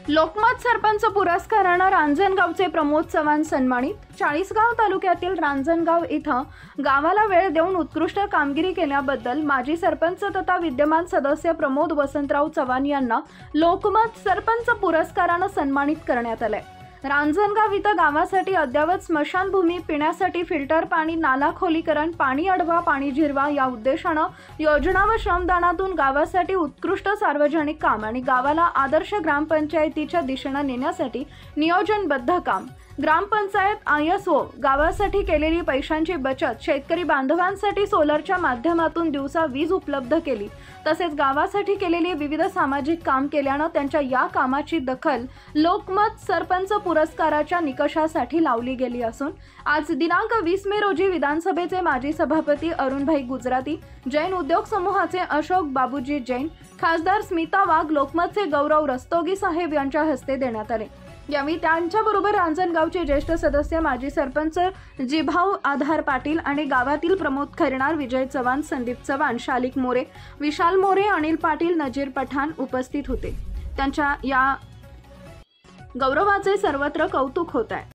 लोकमत सरपंच पुरस्कारानं रांजणगावचे प्रमोद चव्हाण सन्मानित। चाळीसगाव तालुक्यातील रांजणगाव इथं गावाला वेळ देऊन उत्कृष्ट कामगिरी केल्याबद्दल माजी सरपंच तथा विद्यमान सदस्य प्रमोद वसंतराव चव्हाण यांना लोकमत सरपंच पुरस्कारानं सन्मानित करण्यात आले। रांजणगाव इथं गावासाठी अद्ययावत स्मशानभूमी, पिण्यासाठी फिल्टर पाणी, नाला खोलीकरण, पाणी अडवा, पाणी जिरवा या उद्देशानं योजना व श्रमदानातून गावासाठी उत्कृष्ट सार्वजनिक काम आणि गावाला आदर्श ग्रामपंचायतीच्या दिशेने नेण्यासाठी नियोजनबद्ध काम, ग्रामपंचायत ISO, गावासाठी केलेली पैशांची बचत, शेतकरी बांधवांसाठी सोलरच्या माध्यमातून दिवसा वीज उपलब्ध केली, तसेच गावासाठी केलेली विविध सामाजिक काम केल्यानं त्यांच्या या कामाची दखल लोकमत सरपंच पुरस्काराच्या निकषासाठी लावली गेली असून आज दिनांक 20 मे रोजी विधानसभेचे माजी सभापती अरुणभाई गुजराती, जैन उद्योग समूहाचे अशोक बाबूजी जैन, खासदार स्मिता वाघ, लोकमतचे गौरव रस्तोगी साहेब यांच्या हस्ते देण्यात आले। यावेळी त्यांच्याबरोबर रांजणगावचे ज्येष्ठ सदस्य माजी सरपंच जिभाऊ आधार पाटील आणि गावातील प्रमोद खैरनार, विजय चव्हाण, संदीप चव्हाण, शालिक मोरे, विशाल मोरे, अनिल पाटील, नजीर पठाण उपस्थित होते। त्यांच्या या गौरवाचे सर्वत्र कौतुक होत आहे।